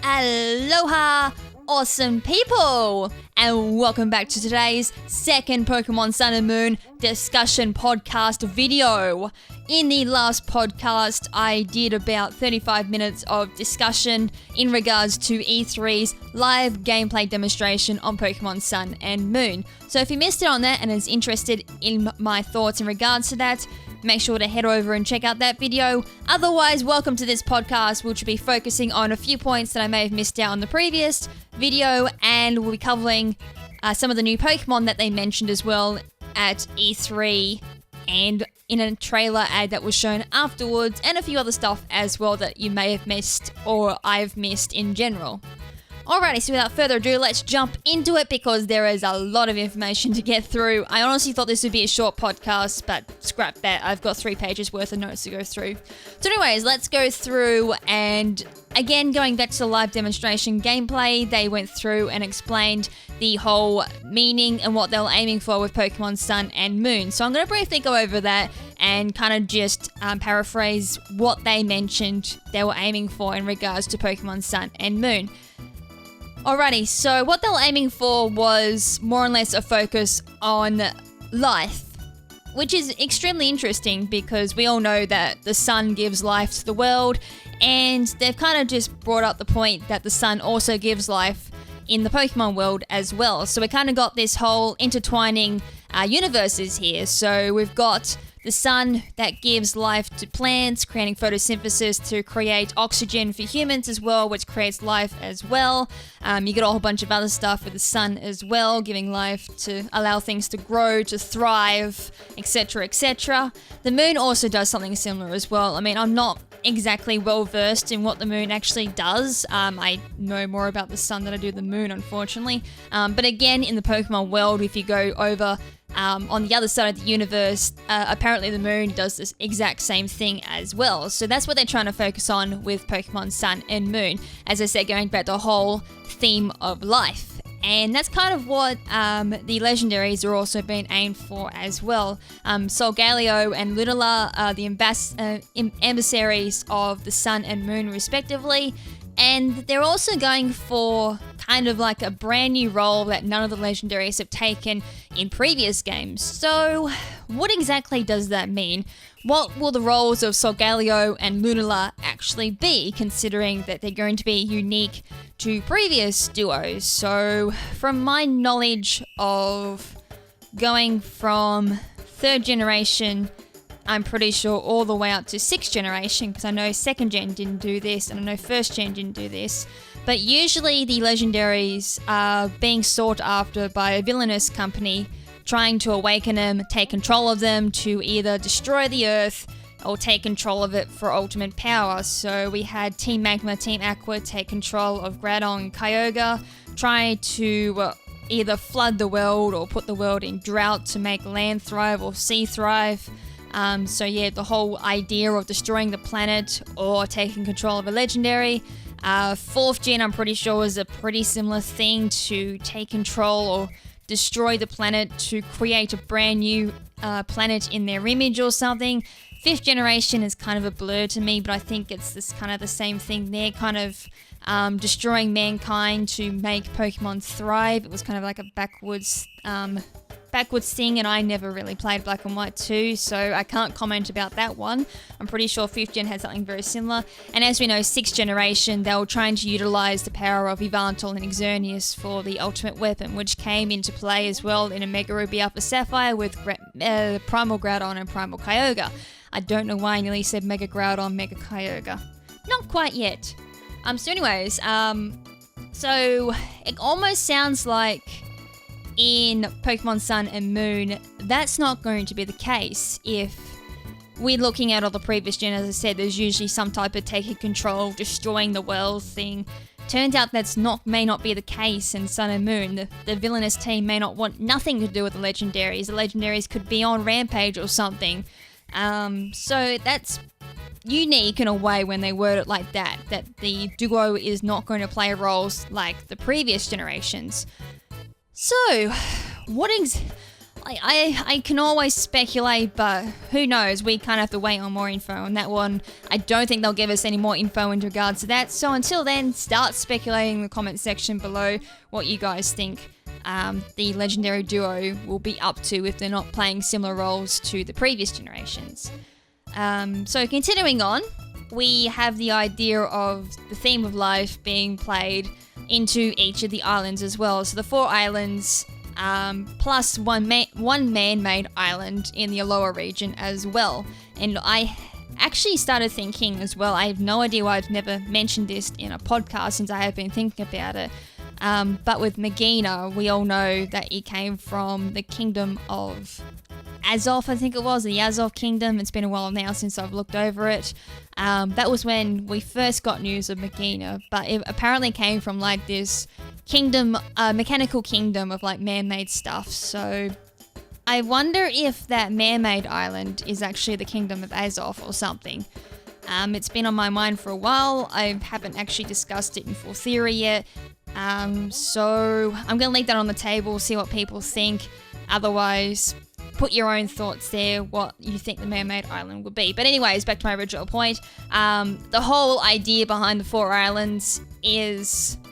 Aloha, awesome people, and welcome back to today's second Pokemon Sun and Moon discussion podcast video. In the last podcast, I did about 35 minutes of discussion in regards to E3's live gameplay demonstration on Pokemon Sun and Moon. So if you missed it on that and is interested in my thoughts in regards to that, make sure to head over and check out that video. Otherwise, welcome to this podcast, which will be focusing on a few points that I may have missed out on the previous video, and we'll be covering some of the new Pokemon that they mentioned as well at E3 and in a trailer ad that was shown afterwards, and a few other stuff as well that you may have missed or I've missed in general. Alrighty, so without further ado, let's jump into it because there is a lot of information to get through. I honestly thought this would be a short podcast, but scrap that. I've got 3 pages worth of notes to go through. So anyways, let's go through, and again, going back to the live demonstration gameplay, they went through and explained the whole meaning and what they were aiming for with Pokemon Sun and Moon. So I'm going to briefly go over that and kind of just paraphrase what they mentioned they were aiming for in regards to Pokemon Sun and Moon. Alrighty, so what they were aiming for was more or less a focus on life, which is extremely interesting because we all know that the sun gives life to the world, and they've kind of just brought up the point that the sun also gives life in the Pokemon world as well. So we kind of got this whole intertwining universes here. So we've got the sun that gives life to plants, creating photosynthesis to create oxygen for humans as well, which creates life as well. You get a whole bunch of other stuff with the sun as well, giving life to allow things to grow, to thrive, etc., etc. The moon also does something similar as well. I mean, I'm not exactly well versed in what the moon actually does. I know more about the sun than I do the moon, unfortunately. But again, in the Pokemon world, if you go over on the other side of the universe, apparently the moon does this exact same thing as well. So that's what they're trying to focus on with Pokemon Sun and Moon. As I said, going back to the whole theme of life. And that's kind of what the legendaries are also being aimed for as well. Solgaleo and Lunala are the emissaries of the Sun and Moon respectively. And they're also going for kind of like a brand new role that none of the legendaries have taken in previous games. So what exactly does that mean? What will the roles of Solgaleo and Lunala actually be, considering that they're going to be unique to previous duos? So from my knowledge of going from 3rd generation, I'm pretty sure all the way up to 6th generation, because I know 2nd gen didn't do this and I know 1st gen didn't do this. But usually the legendaries are being sought after by a villainous company, trying to awaken them, take control of them to either destroy the earth or take control of it for ultimate power. So we had Team Magma, Team Aqua take control of Groudon and Kyogre, try to either flood the world or put the world in drought to make land thrive or sea thrive. So yeah, the whole idea of destroying the planet or taking control of a legendary. 4th gen, I'm pretty sure, was a pretty similar thing, to take control or destroy the planet to create a brand new planet in their image or something. 5th generation is kind of a blur to me, but I think it's this kind of the same thing. They're kind of destroying mankind to make Pokemon thrive. It was kind of like a backwards thing, and I never really played Black and White 2, so I can't comment about that one. I'm pretty sure 5th gen had something very similar. And as we know, 6th generation, they were trying to utilize the power of Yveltal and Xerneas for the ultimate weapon, which came into play as well in a Mega Ruby Alpha Sapphire with Primal Groudon and Primal Kyogre. I don't know why I nearly said Mega Groudon, Mega Kyogre. Not quite yet. So anyways, so it almost sounds like in Pokemon Sun and Moon, that's not going to be the case. If we're looking at all the previous gen, as I said, there's usually some type of taking control, destroying the world thing. Turns out may not be the case in Sun and Moon. The villainous team may not want nothing to do with the legendaries. The legendaries could be on Rampage or something. So that's unique in a way when they word it like that the duo is not going to play roles like the previous generations. So, I can always speculate, but who knows? We kind of have to wait on more info on that one. I don't think they'll give us any more info in regards to that. So until then, start speculating in the comment section below what you guys think the legendary duo will be up to if they're not playing similar roles to the previous generations. So continuing on, we have the idea of the theme of life being played into each of the islands as well. So the 4 islands, plus one man-made island in the lower region as well. And I actually started thinking as well, I have no idea why I've never mentioned this in a podcast since I have been thinking about it. But with Magina, we all know that it came from the kingdom of Azov, I think it was, the Azov kingdom. It's been a while now since I've looked over it. That was when we first got news of Magina, but it apparently came from like this kingdom, mechanical kingdom of like man-made stuff. So I wonder if that man-made island is actually the kingdom of Azov or something. It's been on my mind for a while. I haven't actually discussed it in full theory yet. So I'm going to leave that on the table, see what people think. Otherwise, put your own thoughts there, what you think the man-made island would be. But anyways, back to my original point. The whole idea behind the 4 islands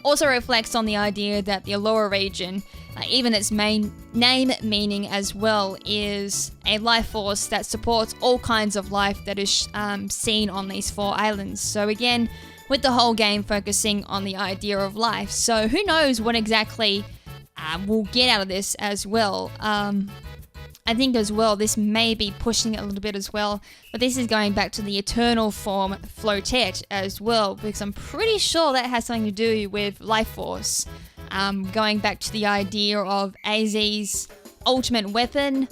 also reflects on the idea that the Allura region, even its main name meaning as well, is a life force that supports all kinds of life that is seen on these 4 islands. So again, with the whole game focusing on the idea of life. So who knows what exactly we'll get out of this as well. I think as well, this may be pushing it a little bit as well, but this is going back to the eternal form Flotet as well, because I'm pretty sure that has something to do with life force. Going back to the idea of AZ's ultimate weapon.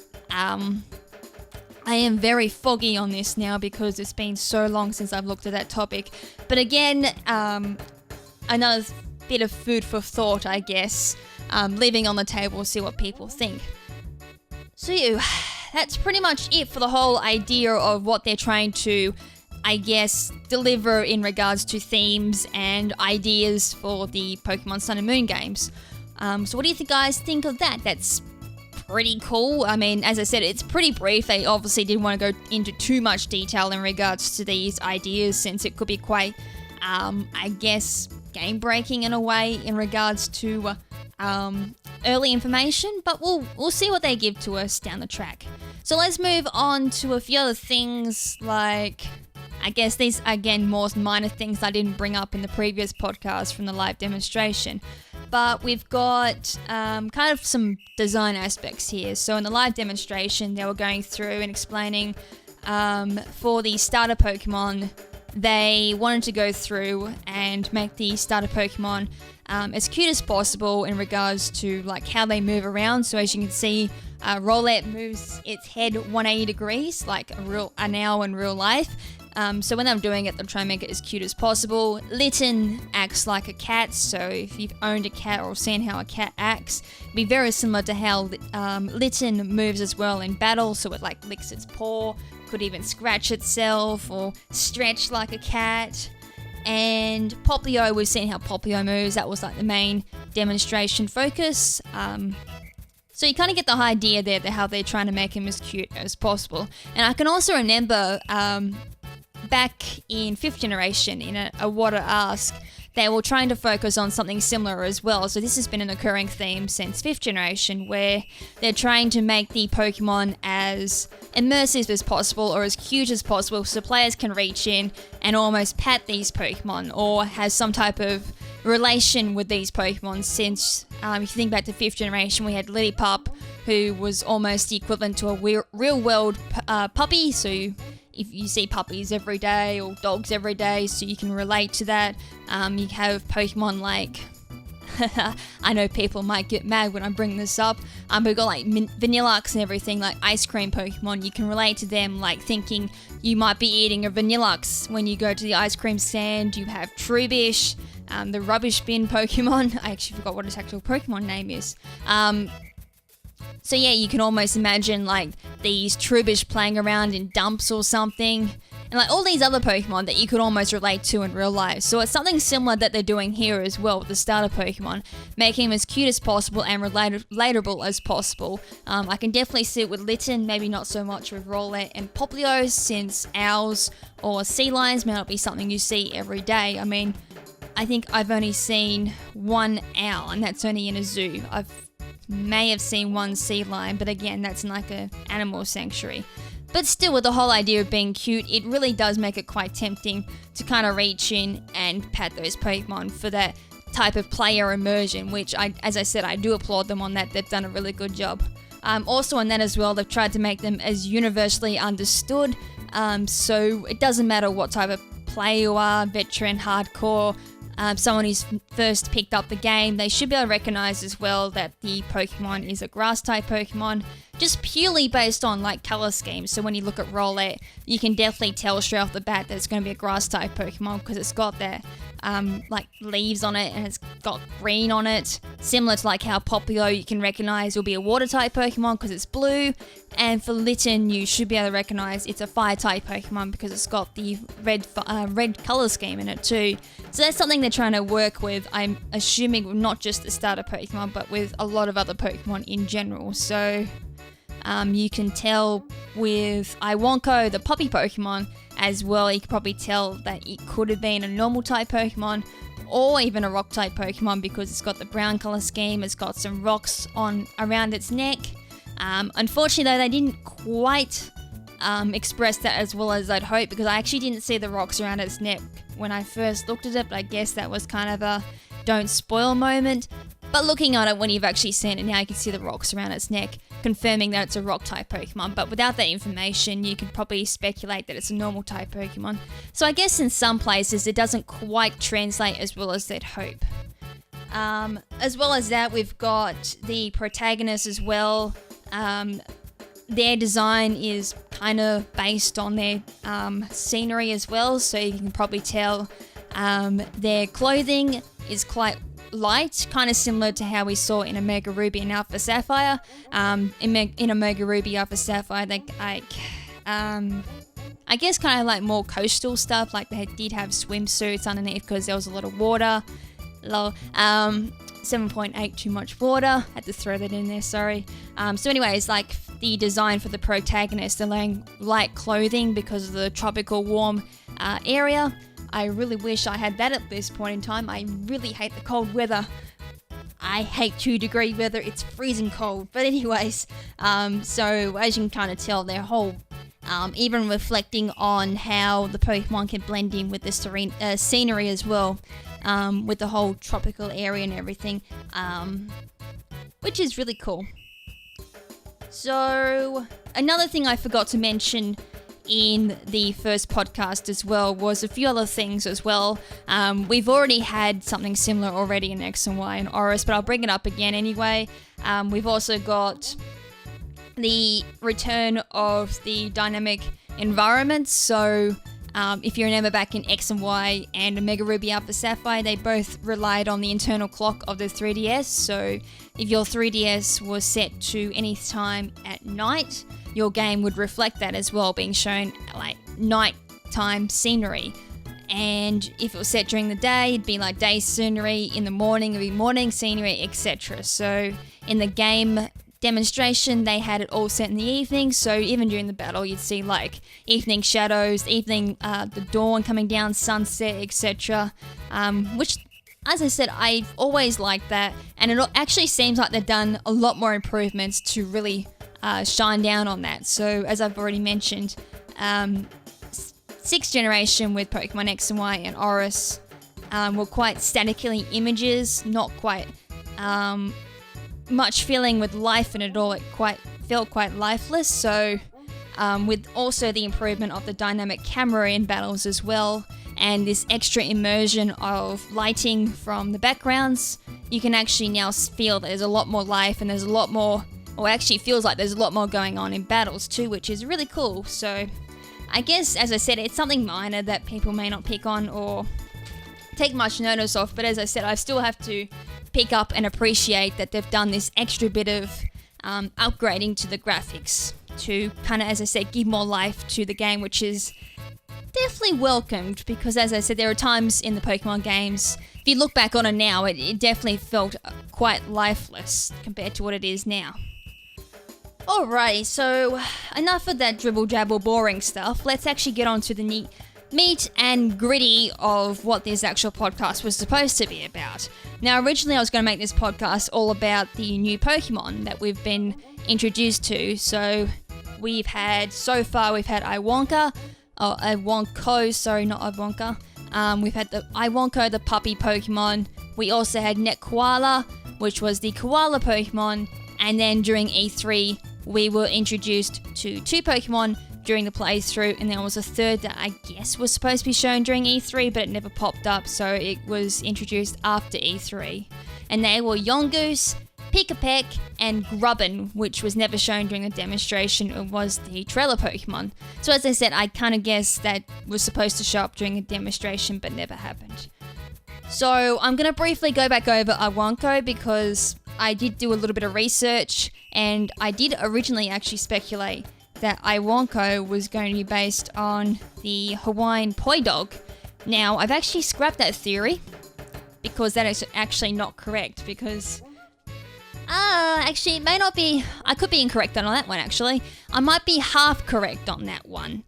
I am very foggy on this now because it's been so long since I've looked at that topic. But again, another bit of food for thought, I guess. Leaving on the table, see what people think. So that's pretty much it for the whole idea of what they're trying to, I guess, deliver in regards to themes and ideas for the Pokemon Sun and Moon games. So what do you guys think of that? That's pretty cool. I mean, as I said, it's pretty brief. They obviously didn't want to go into too much detail in regards to these ideas since it could be quite, I guess, game-breaking in a way in regards to early information, but we'll see what they give to us down the track. So let's move on to a few other things, like, I guess these, again, more minor things I didn't bring up in the previous podcast from the live demonstration. But we've got kind of some design aspects here. So in the live demonstration, they were going through and explaining for the starter Pokemon, they wanted to go through and make the starter Pokemon as cute as possible in regards to like how they move around. So as you can see, Rowlet moves its head 180 degrees like an owl in real life. So when I'm doing it, I'm trying to make it as cute as possible. Litten acts like a cat, so if you've owned a cat or seen how a cat acts, it'd be very similar to how Litten moves as well in battle. So it like licks its paw, could even scratch itself or stretch like a cat. And Popplio, we've seen how Popplio moves. That was like the main demonstration focus. So you kind of get the idea there that how they're trying to make him as cute as possible. And I can also remember back in 5th generation in a Water Ask, they were trying to focus on something similar as well. So this has been an occurring theme since 5th generation, where they're trying to make the Pokemon as immersive as possible or as cute as possible so players can reach in and almost pet these Pokemon or have some type of relation with these Pokemon. Since if you think back to 5th generation, we had Lillipup, who was almost the equivalent to a real world puppy. So if you see puppies every day or dogs every day, so you can relate to that. You have Pokemon like, I know people might get mad when I bring this up, but we've got like Vanilluxe and everything, like ice cream Pokemon. You can relate to them, like thinking you might be eating a Vanilluxe when you go to the ice cream stand. You have Trubbish, the rubbish bin Pokemon. I actually forgot what its actual Pokemon name is. So yeah, you can almost imagine like these Trubbish playing around in dumps or something. And and like all these other Pokemon that you could almost relate to in real life. So it's something similar that they're doing here as well with the starter Pokemon, making them as cute as possible and relatable as possible. I can definitely see it with Litten, maybe not so much with Rowlet and Poplio, since owls or sea lions may not be something you see every day. I mean, I think I've only seen one owl, and that's only in a zoo. May have seen one sea lion, but again, that's in like an animal sanctuary. But still, with the whole idea of being cute, it really does make it quite tempting to kind of reach in and pet those Pokemon for that type of player immersion, which, as I said, I do applaud them on that. They've done a really good job. Also on that as well, they've tried to make them as universally understood, so it doesn't matter what type of player you are, veteran, hardcore, someone who's first picked up the game, they should be able to recognize as well that the Pokemon is a grass type Pokemon, just purely based on like color schemes. So when you look at Rowlet, you can definitely tell straight off the bat that it's going to be a grass type Pokemon because it's got that like leaves on it and it's got green on it, similar to like how Poplio you can recognize will be a water type Pokemon because it's blue, and for Litten you should be able to recognize it's a fire type Pokemon because it's got the red color scheme in it too. So that's something they're trying to work with, I'm assuming, with not just the starter Pokemon but with a lot of other Pokemon in general. So you can tell with Iwonko, the puppy Pokemon, as well, you can probably tell that it could have been a normal type Pokemon or even a rock type Pokemon because it's got the brown color scheme, it's got some rocks around its neck. Unfortunately though, they didn't quite express that as well as I'd hoped, because I actually didn't see the rocks around its neck when I first looked at it, but I guess that was kind of a don't spoil moment. But looking at it when you've actually seen it now, you can see the rocks around its neck, confirming that it's a rock type Pokemon. But without that information, you could probably speculate that it's a normal type Pokemon. So I guess in some places it doesn't quite translate as well as they'd hope. As well as that, we've got the protagonist as well. Their design is kind of based on their scenery as well, so you can probably tell their clothing is quite light, kind of similar to how we saw in Omega Ruby and Alpha Sapphire. In Omega Ruby, Alpha Sapphire, they I guess kind of like more coastal stuff, like they did have swimsuits underneath because there was a lot of water. 7.8 too much water, had to throw that in there, sorry. So anyways, like the design for the protagonist, they're wearing light clothing because of the tropical warm area. I really wish I had that at this point in time. I really hate the cold weather. I hate 2-degree weather, it's freezing cold. But anyways, so as you can kind of tell, their whole, even reflecting on how the Pokemon can blend in with the scenery as well, with the whole tropical area and everything, which is really cool. So, another thing I forgot to mention in the first podcast as well was a few other things as well. We've already had something similar already in X and Y and Oris, but I'll bring it up again anyway. We've also got the return of the dynamic environments. So if you remember back in X and Y and Omega Ruby Alpha Sapphire, they both relied on the internal clock of the 3DS. So if your 3DS was set to any time at night, your game would reflect that as well, being shown like nighttime scenery. And if it was set during the day, it'd be like day scenery. In the morning, it'd be morning scenery, etc. So in the game demonstration, they had it all set in the evening. So even during the battle, you'd see like evening shadows, the dawn coming down, sunset, etc. Which, as I said, I've always liked that. And it actually seems like they've done a lot more improvements to really shine down on that. So as I've already mentioned, 6th generation with Pokemon X and Y and Oris were quite statically images, not quite much feeling with life in it all. It felt quite lifeless. So with also the improvement of the dynamic camera in battles as well, and this extra immersion of lighting from the backgrounds, you can actually now feel that there's a lot more life and there's a lot more, or actually feels like there's a lot more going on in battles too, which is really cool. So I guess, as I said, it's something minor that people may not pick on or take much notice of, but as I said, I still have to pick up and appreciate that they've done this extra bit of upgrading to the graphics to kind of, as I said, give more life to the game, which is definitely welcomed, because as I said, there are times in the Pokemon games, if you look back on it now, it definitely felt quite lifeless compared to what it is now. Alrighty, so enough of that dribble-jabble boring stuff. Let's actually get on to the meat and gritty of what this actual podcast was supposed to be about. Now, originally I was going to make this podcast all about the new Pokemon that we've been introduced to. So we've had Iwonka, we've had the Iwonko, the puppy Pokemon. We also had Netkoala, which was the koala Pokemon. And then during E3, we were introduced to 2 Pokemon during the playthrough, and there was a third that I guess was supposed to be shown during E3, but it never popped up, so it was introduced after E3. And they were Yongoose, Pikapeck, and Grubbin, which was never shown during the demonstration. It was the trailer Pokemon. So as I said, I kind of guessed that was supposed to show up during a demonstration, but never happened. So I'm going to briefly go back over Iwonko, because I did do a little bit of research, and I did originally actually speculate that Iwonko was going to be based on the Hawaiian Poi Dog. Now, I've actually scrapped that theory, because that is actually not correct, because actually, it may not be. I could be incorrect on that one, actually. I might be half correct on that one.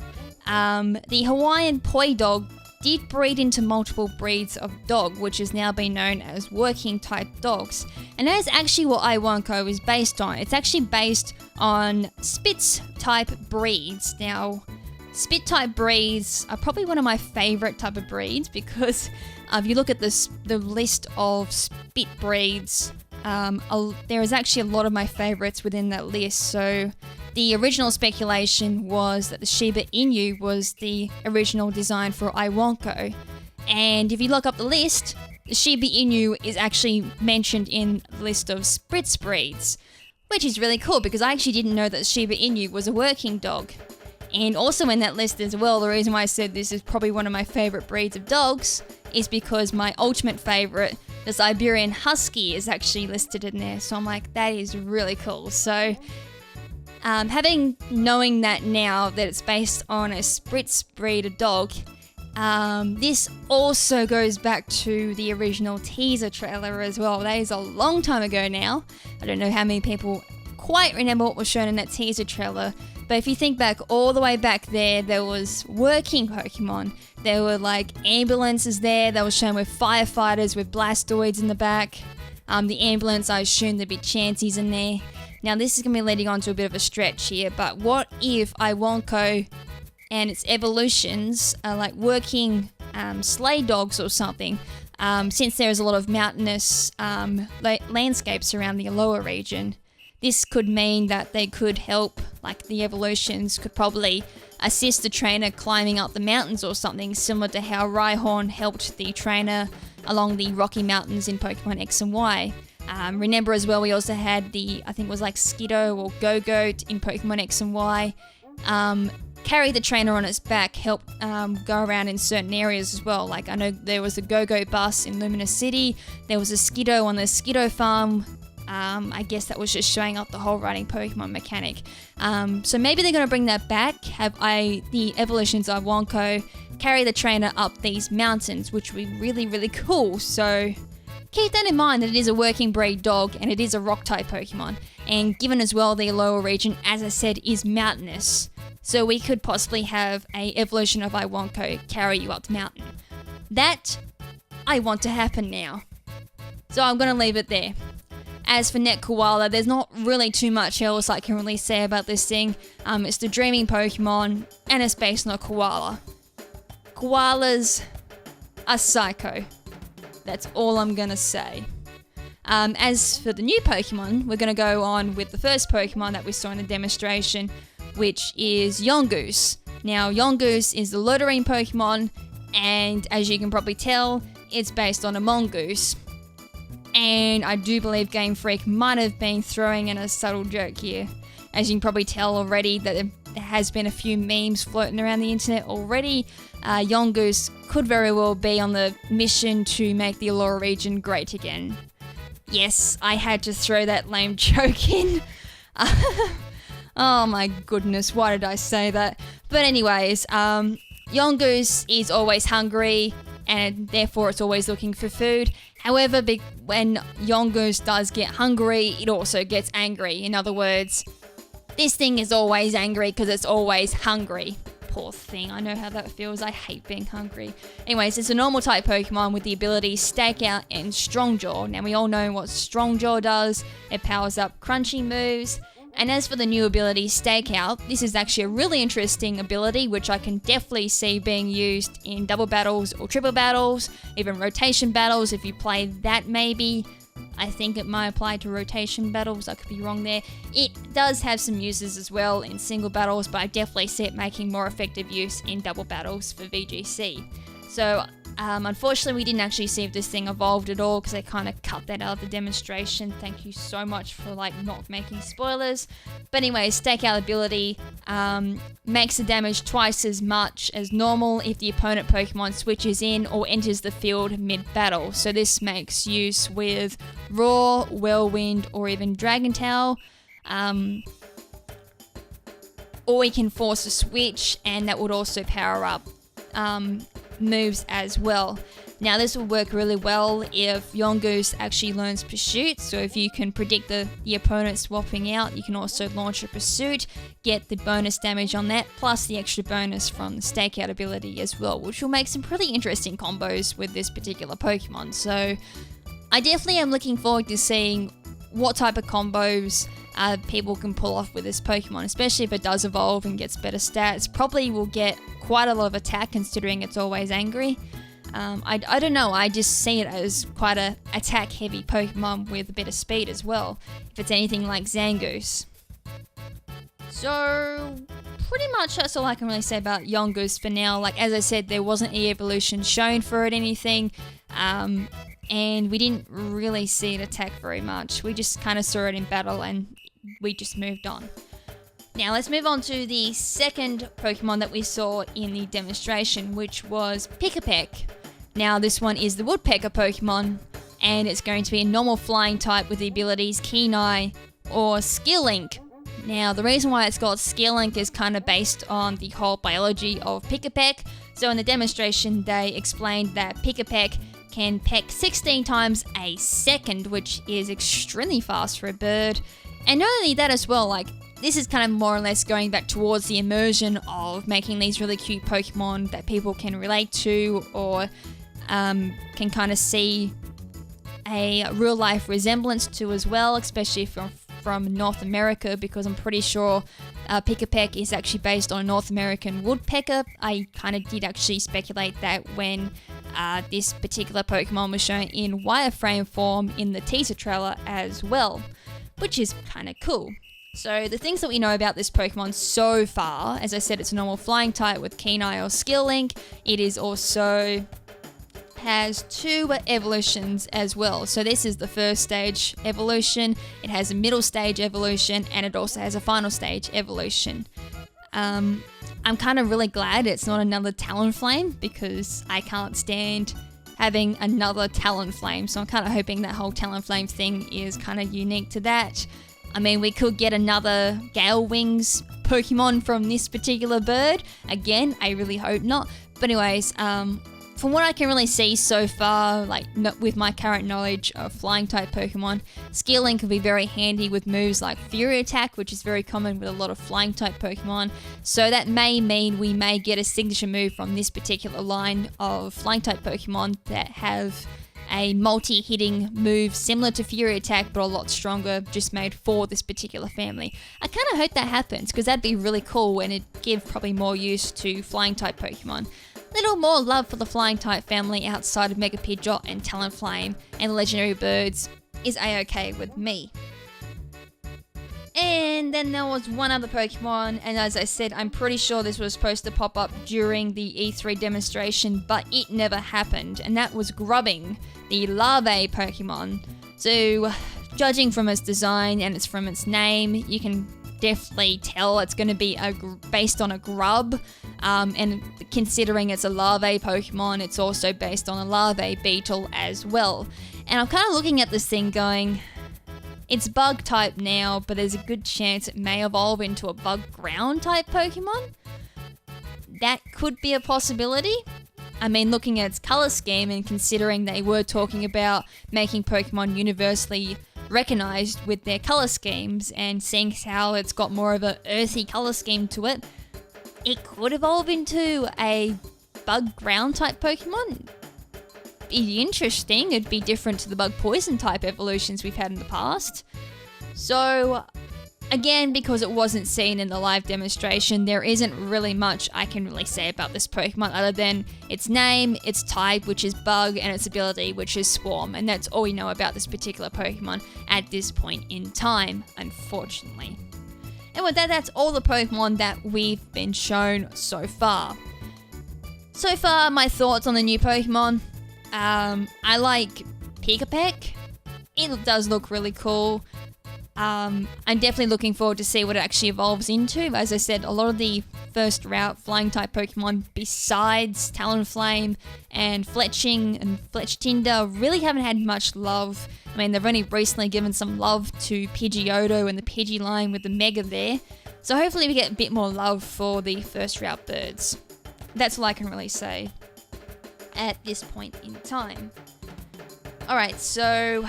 The Hawaiian Poi Dog did breed into multiple breeds of dog, which has now been known as working type dogs. And that is actually what Iwonko is based on. It's actually based on Spitz type breeds. Now, Spit type breeds are probably one of my favourite type of breeds, because if you look at the list of Spit breeds, there is actually a lot of my favourites within that list. So the original speculation was that the Shiba Inu was the original design for Iwonko. And if you look up the list, the Shiba Inu is actually mentioned in the list of Spitz breeds, which is really cool, because I actually didn't know that Shiba Inu was a working dog. And also in that list as well, the reason why I said this is probably one of my favourite breeds of dogs is because my ultimate favourite, the Siberian Husky, is actually listed in there. So I'm like, that is really cool. So knowing that now that it's based on a Spitz breed of dog, this also goes back to the original teaser trailer as well. That is a long time ago now. I don't know how many people quite remember what was shown in that teaser trailer. But if you think back all the way back there was working Pokemon. There were like ambulances there that were shown with firefighters with Blastoids in the back. The ambulance, I assume there'd be Chanseys in there. Now this is going to be leading on to a bit of a stretch here, but what if Iwonko and its evolutions are like working sleigh dogs or something? Since there's a lot of mountainous landscapes around the Aloha region, this could mean that they could help, like the evolutions could probably assist the trainer climbing up the mountains or something, similar to how Rhyhorn helped the trainer along the Rocky Mountains in Pokemon X and Y. Remember as well, we also had I think it was like Skiddo or Go-Goat in Pokemon X and Y. Carry the trainer on its back, help go around in certain areas as well. Like I know there was a Go-Go bus in Luminous City, there was a Skiddo on the Skiddo farm. I guess that was just showing up the whole riding Pokemon mechanic. So maybe they're going to bring that back, have the evolutions of Iwonko carry the trainer up these mountains, which would be really, really cool. So keep that in mind, that it is a working breed dog and it is a rock type Pokemon. And given as well the Aloha region, as I said, is mountainous. So we could possibly have a evolution of Iwonko carry you up the mountain. That I want to happen now. So I'm going to leave it there. As for Netkoala, there's not really too much else I can really say about this thing. It's the dreaming Pokemon, and it's based on a koala. Koalas are psycho. That's all I'm going to say. As for the new Pokemon, we're going to go on with the first Pokemon that we saw in the demonstration, which is Yongoose. Now, Yongoose is the Lotarine Pokemon, and as you can probably tell, it's based on a mongoose. And I do believe Game Freak might have been throwing in a subtle joke here. As you can probably tell already that there has been a few memes floating around the internet already. Yongoose could very well be on the mission to make the Aloha region great again. Yes, I had to throw that lame joke in. Oh my goodness, why did I say that? But anyways, Yongoose is always hungry, and therefore it's always looking for food. However, when Yongoose does get hungry, it also gets angry. In other words, this thing is always angry because it's always hungry. Poor thing, I know how that feels. I hate being hungry. Anyways, it's a normal type Pokemon with the abilities Stakeout and Strongjaw. Now we all know what Strongjaw does. It powers up crunchy moves. And as for the new ability Stakeout, this is actually a really interesting ability which I can definitely see being used in double battles or triple battles, even rotation battles if you play that maybe. I think it might apply to rotation battles, I could be wrong there. It does have some uses as well in single battles, but I definitely see it making more effective use in double battles for VGC. So unfortunately we didn't actually see if this thing evolved at all because they kind of cut that out of the demonstration. Thank you so much for not making spoilers. But anyway, Stakeout ability makes the damage twice as much as normal if the opponent Pokemon switches in or enters the field mid-battle. So this makes use with Roar, Whirlwind, or even Dragon Tail. Or we can force a switch, and that would also power up moves as well. Now this will work really well if Yongoose actually learns Pursuit, so if you can predict the opponent swapping out, you can also launch a Pursuit, get the bonus damage on that, plus the extra bonus from the Stakeout ability as well, which will make some pretty interesting combos with this particular Pokemon. So I definitely am looking forward to seeing what type of combos people can pull off with this Pokemon, especially if it does evolve and gets better stats. Probably will get quite a lot of attack considering it's always angry. I don't know, I just see it as quite a attack heavy Pokemon with a bit of speed as well, if it's anything like Zangoose. So pretty much that's all I can really say about Yongoose for now. As I said, there wasn't E-evolution shown for it anything, and we didn't really see it attack very much. We just kind of saw it in battle and we just moved on. Now let's move on to the second Pokemon that we saw in the demonstration, which was Pikipek. Now this one is the Woodpecker Pokemon, and it's going to be a normal flying type with the abilities Keen Eye or Skill Link. Now the reason why it's got Skill Link is kind of based on the whole biology of Pikipek. So in the demonstration they explained that Pikipek can peck 16 times a second, which is extremely fast for a bird. And not only that as well, this is kind of more or less going back towards the immersion of making these really cute Pokemon that people can relate to or can kind of see a real life resemblance to as well, especially from North America, because I'm pretty sure Pikipek is actually based on a North American woodpecker. I kind of did actually speculate that when this particular Pokemon was shown in wireframe form in the teaser trailer as well, which is kind of cool. So the things that we know about this Pokemon so far, as I said, it's a normal flying type with Keen Eye or Skill Link. It is also has 2 evolutions as well. So this is the first stage evolution, it has a middle stage evolution, and it also has a final stage evolution. I'm kind of really glad it's not another Talonflame because I can't stand having another Talonflame. So I'm kind of hoping that whole Talonflame thing is kind of unique to that. I mean, we could get another Gale Wings Pokemon from this particular bird. Again, I really hope not. But anyways, from what I can really see so far, with my current knowledge of flying type Pokemon, Skill Link can be very handy with moves like Fury Attack, which is very common with a lot of flying type Pokemon. So that may mean we may get a signature move from this particular line of flying type Pokemon that have a multi-hitting move similar to Fury Attack but a lot stronger, just made for this particular family. I kind of hope that happens because that'd be really cool and it'd give probably more use to flying type Pokemon. Little more love for the flying type family outside of Mega Pidgeot and Talonflame and legendary birds is a-okay with me. And then there was one other Pokemon, and as I said, I'm pretty sure this was supposed to pop up during the E3 demonstration, but it never happened, and that was Grubbing, the larvae Pokemon. So, judging from its design and from its name, you can definitely tell it's going to be based on a grub, and considering it's a larvae Pokemon, it's also based on a larvae beetle as well. And I'm kind of looking at this thing going, it's bug type now, but there's a good chance it may evolve into a bug ground type Pokemon. that could be a possibility. I mean, looking at its color scheme and considering they were talking about making Pokemon universally recognized with their color schemes and seeing how it's got more of an earthy color scheme to it, it could evolve into a bug ground type Pokemon. Be interesting. It'd be different to the bug poison type evolutions we've had in the past. So again, because it wasn't seen in the live demonstration, there isn't really much I can really say about this Pokemon other than its name, its type, which is Bug, and its ability, which is Swarm. And that's all we know about this particular Pokemon at this point in time, unfortunately. And with that, that's all the Pokemon that we've been shown so far. So far, my thoughts on the new Pokemon. I like Pikapeck. It does look really cool. I'm definitely looking forward to see what it actually evolves into. As I said, a lot of the first route flying type Pokemon besides Talonflame and Fletching and Fletchtinder really haven't had much love. I mean, they've only recently given some love to Pidgeotto and the Pidgey line with the Mega there. So hopefully we get a bit more love for the first route birds. That's all I can really say at this point in time. Alright, so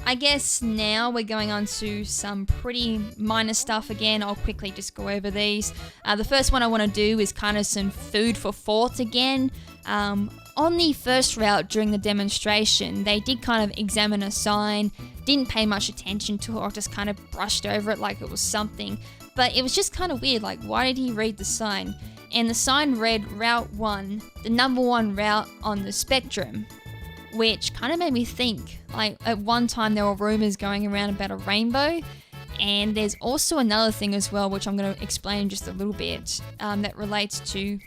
I guess now we're going on to some pretty minor stuff again. I'll quickly just go over these. The first one I want to do is kind of some food for thought again. On the first route during the demonstration, they did kind of examine a sign, didn't pay much attention to it, or just kind of brushed over it like it was something. But it was just kind of weird, like why did he read the sign? And the sign read Route 1, the number 1 route on the spectrum. Which kind of made me think, like at one time there were rumors going around about a rainbow, and there's also another thing as well, which I'm going to explain just a little bit, that relates to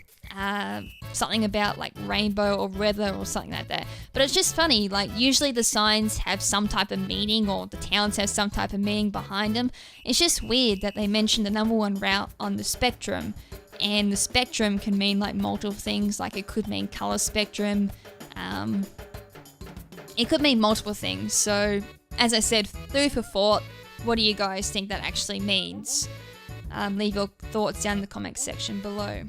something about like rainbow or weather or something like that. But it's just funny, like usually the signs have some type of meaning, or the towns have some type of meaning behind them. It's just weird that they mentioned the number 1 route on the spectrum, and the spectrum can mean like multiple things, like it could mean color spectrum, it could mean multiple things. So, as I said, food for thought. What do you guys think that actually means? Leave your thoughts down in the comment section below.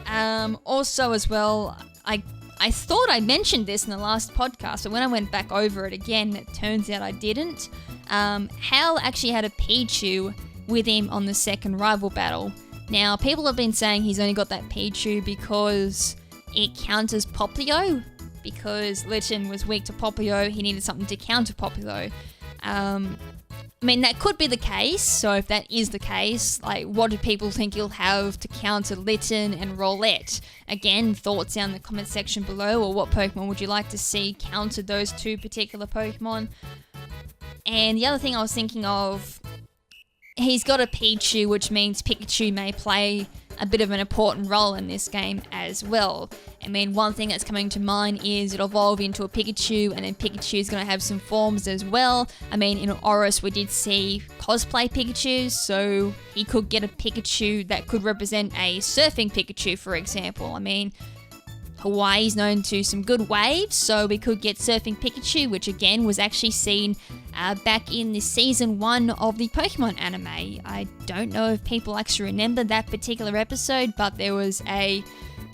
Also, as well, I thought I mentioned this in the last podcast, but when I went back over it again, it turns out I didn't. Hal actually had a Pichu with him on the second rival battle. Now, people have been saying he's only got that Pichu because it counters Popplio. Because Litten was weak to Popplio, he needed something to counter Popplio. I mean, that could be the case, so if that is the case, like, what do people think he'll have to counter Litten and Rowlet? Again, thoughts down in the comment section below, or what Pokemon would you like to see counter those two particular Pokemon? And the other thing I was thinking of, he's got a Pichu, which means Pikachu may play a bit of an important role in this game as well. I mean, one thing that's coming to mind is it'll evolve into a Pikachu, and then Pikachu's going to have some forms as well. I mean, in Oris we did see cosplay Pikachu, so he could get a Pikachu that could represent a surfing Pikachu, for example. I mean, Hawaii's known to some good waves, so we could get Surfing Pikachu, which again was actually seen back in the season 1 of the Pokemon anime. I don't know if people actually remember that particular episode, but there was a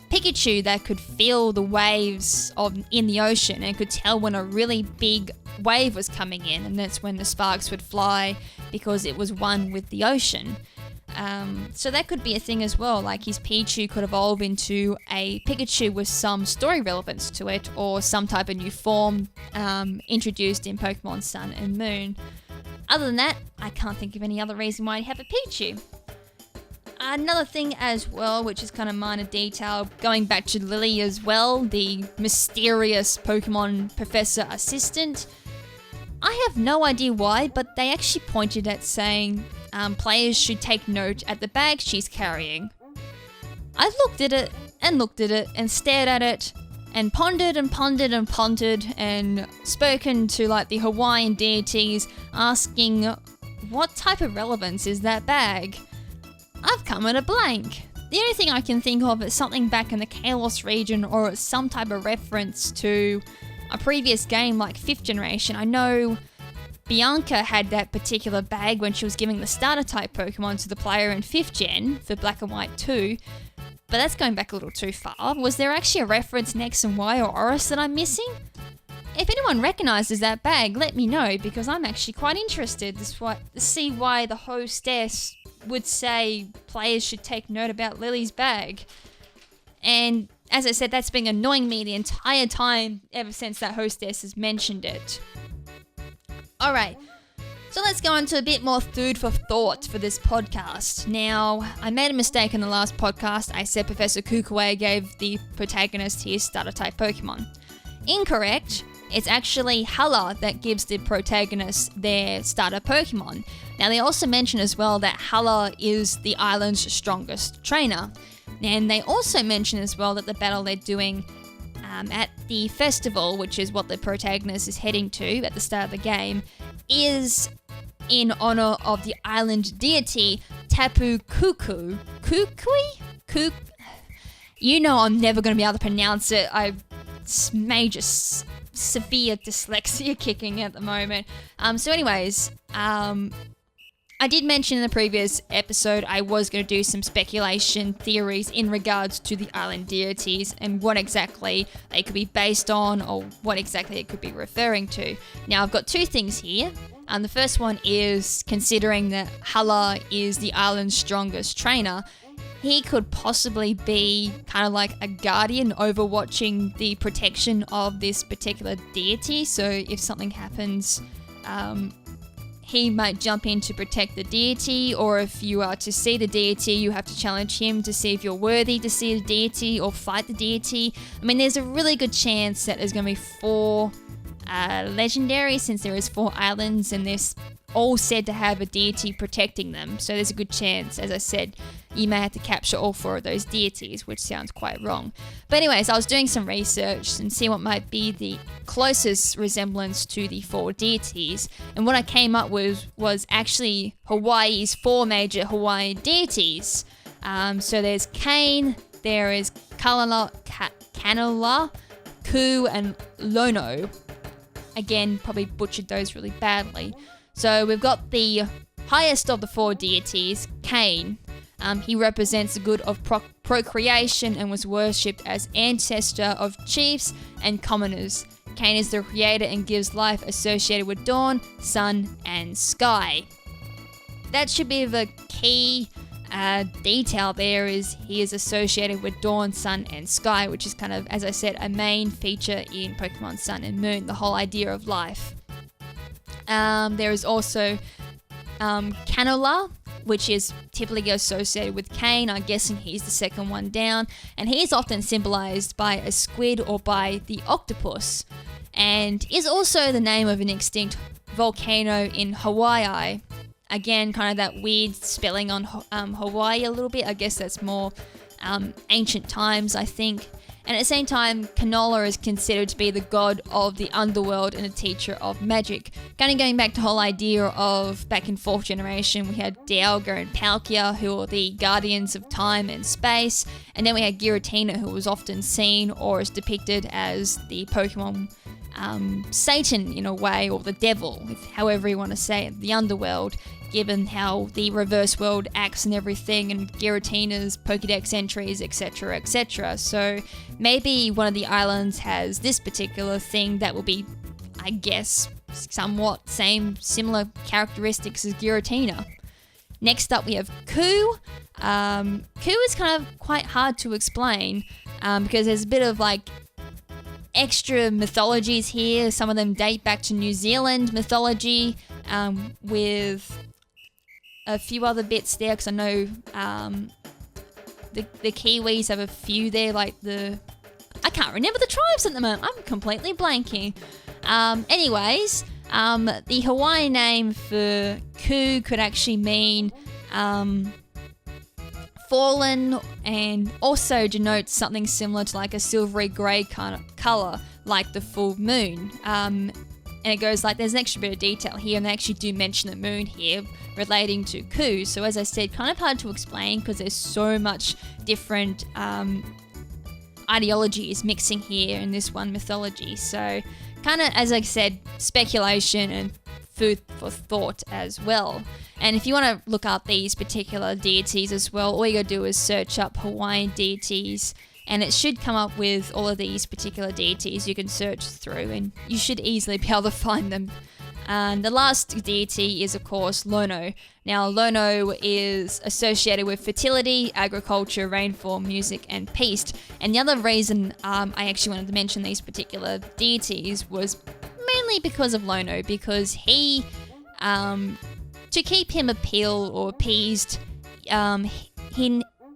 Pikachu that could feel the waves in the ocean and could tell when a really big wave was coming in, and that's when the sparks would fly because it was one with the ocean. So that could be a thing as well, like his Pichu could evolve into a Pikachu with some story relevance to it, or some type of new form introduced in Pokemon Sun and Moon. Other than that, I can't think of any other reason why I'd have a Pichu. Another thing as well, which is kind of minor detail, going back to Lily as well, the mysterious Pokemon Professor Assistant. I have no idea why, but they actually pointed at saying players should take note at the bag she's carrying. I've looked at it and stared at it and pondered and pondered and pondered and spoken to like the Hawaiian deities asking what type of relevance is that bag? I've come at a blank. The only thing I can think of is something back in the Kalos region, or it's some type of reference to a previous game like 5th generation. I know Bianca had that particular bag when she was giving the starter type Pokemon to the player in 5th gen for Black and White 2. but that's going back a little too far. Was there actually a reference in X and Y or Oris that I'm missing? If anyone recognises that bag, let me know, because I'm actually quite interested to see why the hostess would say players should take note about Lily's bag. And as I said, that's been annoying me the entire time ever since that hostess has mentioned it. Alright, so let's go on to a bit more food for thought for this podcast. Now, I made a mistake in the last podcast. I said Professor Kukue gave the protagonist his starter type Pokemon. Incorrect. It's actually Hala that gives the protagonist their starter Pokemon. Now, they also mention as well that Hala is the island's strongest trainer. And they also mention as well that the battle they're doing at the festival, which is what the protagonist is heading to at the start of the game, is in honor of the island deity Tapu Kuku. Kukui? You know I'm never going to be able to pronounce it. I've major severe dyslexia kicking at the moment. So anyways, I did mention in the previous episode I was going to do some speculation theories in regards to the island deities and what exactly they could be based on or what exactly it could be referring to. Now, I've got two things here. The first one is, considering that Hala is the island's strongest trainer, he could possibly be kind of like a guardian overwatching the protection of this particular deity. So if something happens, he might jump in to protect the deity, or if you are to see the deity, you have to challenge him to see if you're worthy to see the deity or fight the deity. I mean, there's a really good chance that there's going to be 4 legendary, since there is 4 islands and they're all said to have a deity protecting them. So there's a good chance, as I said, you may have to capture all 4 of those deities, which sounds quite wrong. But anyways, I was doing some research and see what might be the closest resemblance to the 4 deities. And what I came up with was actually Hawaii's 4 major Hawaiian deities. So there's Kane, there is Kanala, Ku, and Lono. Again, probably butchered those really badly. So we've got the highest of the 4 deities, Kane. He represents the good of procreation and was worshipped as ancestor of chiefs and commoners. Kane is the creator and gives life associated with dawn, sun, and sky. That should be the key detail there, is he is associated with dawn, sun, and sky, which is kind of, as I said, a main feature in Pokemon Sun and Moon, the whole idea of life. There is also Canola, which is typically associated with Kane. I'm guessing he's the second one down, and he is often symbolized by a squid or by the octopus, and is also the name of an extinct volcano in Hawaii. Again, kind of that weird spelling on Hawaii a little bit. I guess that's more ancient times, I think. And at the same time, Canola is considered to be the god of the underworld and a teacher of magic. Kind of going back to the whole idea of back in 4th generation, we had Dialga and Palkia, who are the guardians of time and space. And then we had Giratina, who was often seen or is depicted as the Pokemon Satan in a way, or the devil, however you want to say it, the underworld, given how the reverse world acts and everything, and Giratina's Pokédex entries, etc., etc. So maybe one of the islands has this particular thing that will be, I guess, somewhat similar characteristics as Giratina. Next up we have Ku. Ku is kind of quite hard to explain because there's a bit of like extra mythologies here. Some of them date back to New Zealand mythology, with a few other bits there, because I know the Kiwis have a few there, like I can't remember the tribes at the moment. I'm completely blanking. Anyways, the Hawaiian name for Ku could actually mean fallen, and also denotes something similar to like a silvery grey kind of colour, like the full moon. And it goes like, there's an extra bit of detail here, and they actually do mention the moon here relating to Ku. So as I said, kind of hard to explain because there's so much different ideologies mixing here in this one mythology. So kind of, as I said, speculation and food for thought as well. And if you want to look up these particular deities as well, all you gotta do is search up Hawaiian deities, and it should come up with all of these particular deities you can search through, and you should easily be able to find them. And the last deity is, of course, Lono. Now, Lono is associated with fertility, agriculture, rainfall, music, and peace. And the other reason I actually wanted to mention these particular deities was mainly because of Lono, because he, to keep him appeased, in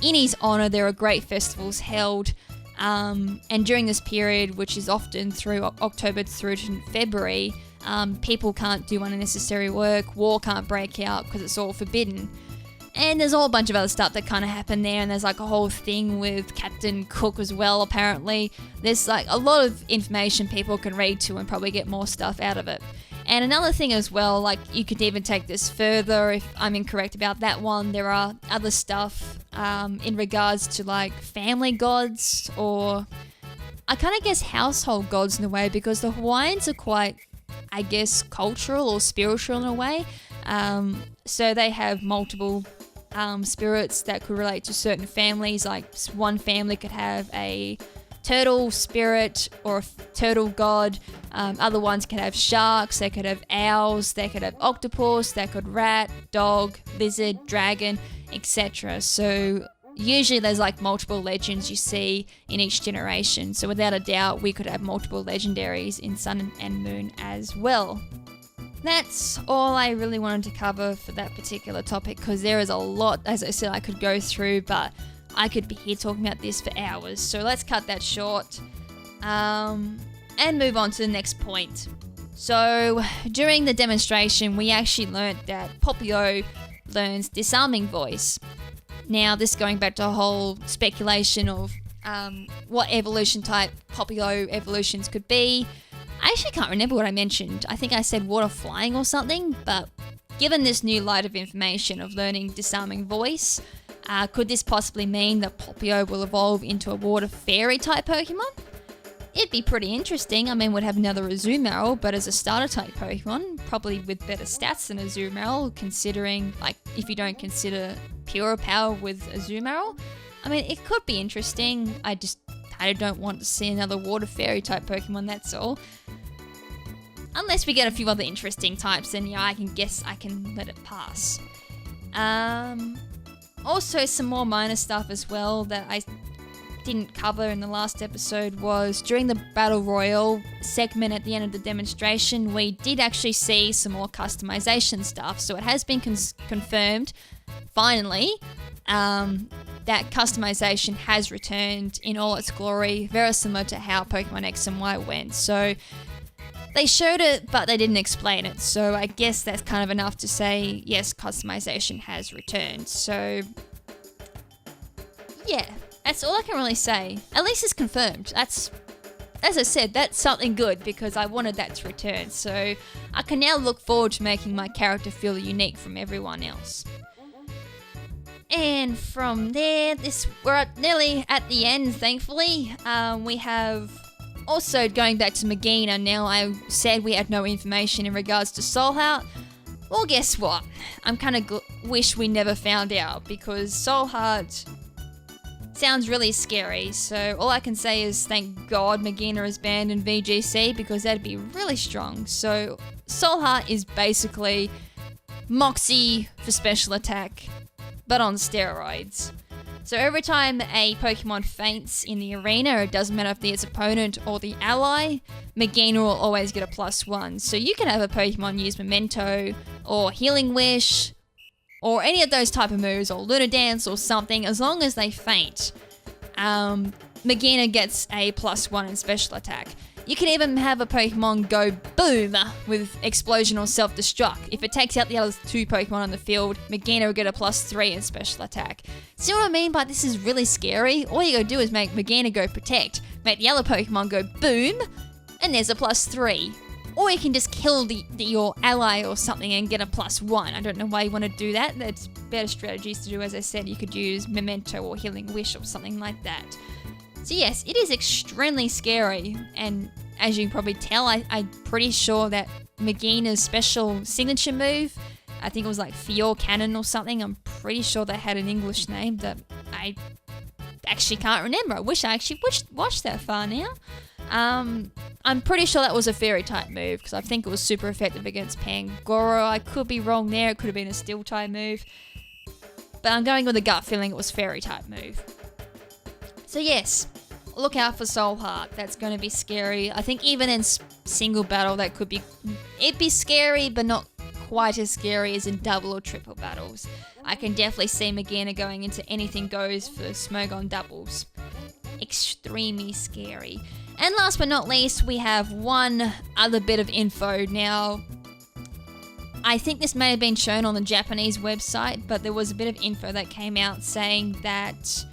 his honour, there are great festivals held. And during this period, which is often through October through to February, people can't do unnecessary work, war can't break out because it's all forbidden. And there's a whole bunch of other stuff that kind of happened there, and there's like a whole thing with Captain Cook as well, apparently. There's like a lot of information people can read to and probably get more stuff out of it. And another thing as well, like you could even take this further if I'm incorrect about that one, there are other stuff in regards to like family gods, or I kind of guess household gods in a way, because the Hawaiians are quite, I guess, cultural or spiritual in a way. So they have multiple spirits that could relate to certain families. Like one family could have a turtle spirit or a turtle god. Other ones could have sharks, they could have owls, they could have octopus, they could rat, dog, lizard, dragon, etc. So usually there's like multiple legends you see in each generation. So without a doubt, we could have multiple legendaries in Sun and Moon as well. That's all I really wanted to cover for that particular topic, because there is a lot, as I said, I could go through, but I could be here talking about this for hours. So let's cut that short and move on to the next point. So during the demonstration, we actually learnt that Popio learns disarming voice. Now, this going back to a whole speculation of what evolution type Popio evolutions could be. I actually can't remember what I mentioned. I think I said water flying or something, but given this new light of information of learning disarming voice, could this possibly mean that Popio will evolve into a water fairy type Pokemon? It'd be pretty interesting. I mean, we'd have another Azumarill, but as a starter type Pokemon, probably with better stats than Azumarill, considering, like, if you don't consider pure power with Azumarill. I mean, it could be interesting. I just kind of don't want to see another water fairy type Pokemon, that's all. Unless we get a few other interesting types, then yeah, I can let it pass. Also, some more minor stuff as well that I didn't cover in the last episode was during the Battle Royale segment at the end of the demonstration, we did actually see some more customization stuff. So it has been confirmed, finally, that customization has returned in all its glory, very similar to how Pokemon X and Y went. So they showed it, but they didn't explain it. So I guess that's kind of enough to say, yes, customization has returned. So, yeah, that's all I can really say. At least it's confirmed. That's, as I said, that's something good because I wanted that to return. So I can now look forward to making my character feel unique from everyone else. And from there, we're nearly at the end, thankfully. We have also, going back to Magina, now I said we had no information in regards to Soul Heart. Well, guess what? I'm kind of wish we never found out, because Soul Heart sounds really scary. So all I can say is thank God Magina is banned in VGC, because that'd be really strong. So Soul Heart is basically Moxie for special attack, but on steroids. So every time a Pokemon faints in the arena, it doesn't matter if it's opponent or the ally, Magina will always get a +1. So you can have a Pokemon use Memento or Healing Wish or any of those type of moves, or Luna Dance or something, as long as they faint, Magina gets a +1 in special attack. You can even have a Pokemon go boom with Explosion or Self-Destruct. If it takes out the other two Pokemon on the field, Magina will get a +3 in special attack. See what I mean by this is really scary? All you gotta do is make Magina go Protect, make the other Pokemon go boom, and there's a +3. Or you can just kill your ally or something and get a +1. I don't know why you want to do that. There's better strategies to do. As I said, you could use Memento or Healing Wish or something like that. So yes, it is extremely scary, and as you can probably tell, I'm pretty sure that Magina's special signature move, I think it was like Fior Cannon or something. I'm pretty sure they had an English name that I actually can't remember. I wish I actually watched that far now. I'm pretty sure that was a fairy type move because I think it was super effective against Pangoro. I could be wrong there. It could have been a steel type move. But I'm going with a gut feeling it was fairy type move. So yes, look out for Soul Heart. That's going to be scary. I think even in single battle that could be... It'd be scary but not quite as scary as in double or triple battles. I can definitely see Magina going into anything goes for Smogon doubles. Extremely scary. And last but not least, we have one other bit of info. Now, I think this may have been shown on the Japanese website, but there was a bit of info that came out saying that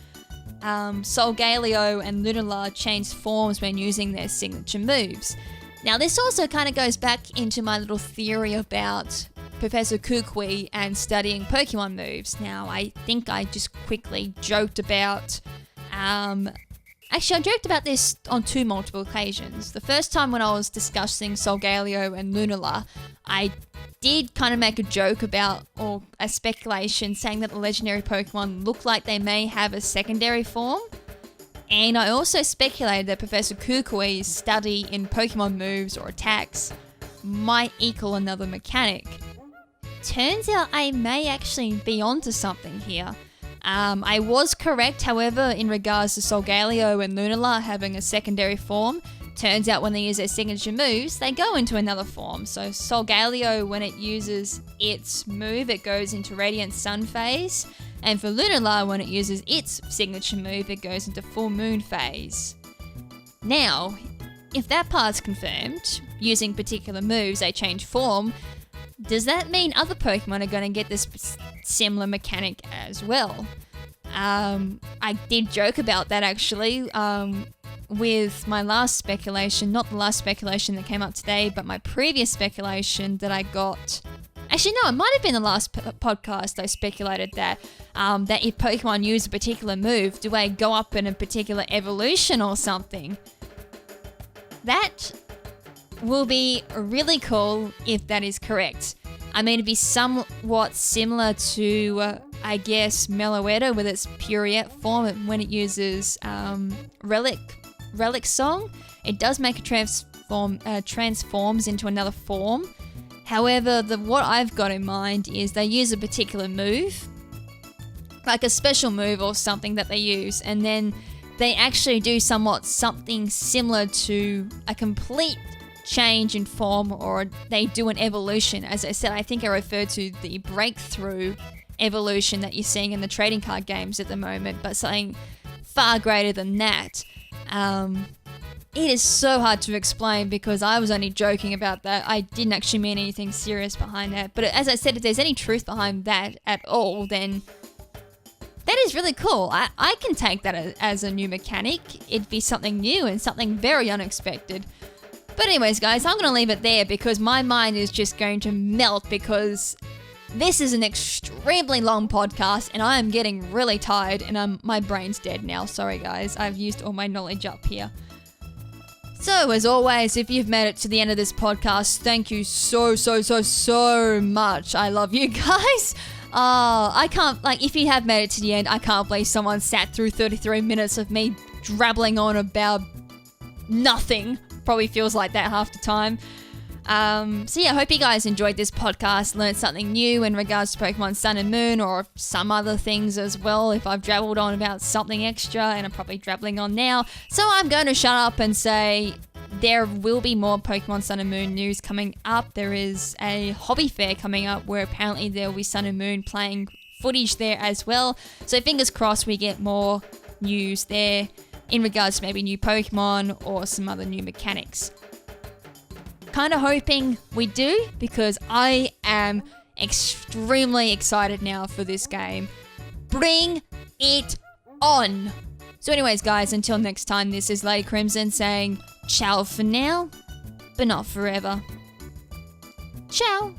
Solgaleo and Lunala changed forms when using their signature moves. Now, this also kind of goes back into my little theory about Professor Kukui and studying Pokemon moves. Now, I think I just quickly joked about... Actually, I joked about this on two multiple occasions. The first time when I was discussing Solgaleo and Lunala, I did kind of make a joke about, or a speculation, saying that the legendary Pokemon look like they may have a secondary form. And I also speculated that Professor Kukui's study in Pokemon moves or attacks might equal another mechanic. Turns out I may actually be onto something here. I was correct, however, in regards to Solgaleo and Lunala having a secondary form. Turns out when they use their signature moves, they go into another form. So Solgaleo, when it uses its move, it goes into Radiant Sun phase. And for Lunala, when it uses its signature move, it goes into Full Moon phase. Now, if that part's confirmed, using particular moves, they change form, does that mean other Pokemon are going to get this similar mechanic as well? I did joke about that actually with my last speculation, not the last speculation that came up today, but my previous speculation that I got. Actually, no, it might have been the last podcast I speculated that that if Pokemon use a particular move, do they go up in a particular evolution or something? That will be really cool if that is correct. I mean, it'd be somewhat similar to, I guess, Meloetta with its Puriette form when it uses Relic Song. It does make a transforms into another form. However, what I've got in mind is they use a particular move, like a special move or something that they use, and then they actually do something similar to a complete change in form, or they do an evolution. As I said, I think I referred to the breakthrough evolution that you're seeing in the trading card games at the moment, but something far greater than that. It is so hard to explain because I was only joking about that. I didn't actually mean anything serious behind that. But as I said, if there's any truth behind that at all, then that is really cool. I can take that as a new mechanic. It'd be something new and something very unexpected. But anyways, guys, I'm going to leave it there because my mind is just going to melt because this is an extremely long podcast and I am getting really tired and my brain's dead now. Sorry, guys. I've used all my knowledge up here. So, as always, if you've made it to the end of this podcast, thank you so much. I love you guys. I can't, if you have made it to the end, I can't believe someone sat through 33 minutes of me drabbling on about nothing. Probably feels like that half the time. So yeah, I hope you guys enjoyed this podcast, learned something new in regards to Pokemon Sun and Moon, or some other things as well. If I've drabbled on about something extra, and I'm probably drabbling on now. So I'm going to shut up and say there will be more Pokemon Sun and Moon news coming up. There is a hobby fair coming up where apparently there will be Sun and Moon playing footage there as well. So fingers crossed we get more news there in regards to maybe new Pokemon or some other new mechanics. Kind of hoping we do because I am extremely excited now for this game. Bring it on! So anyways, guys, until next time, this is Lady KrimZen saying ciao for now, but not forever. Ciao!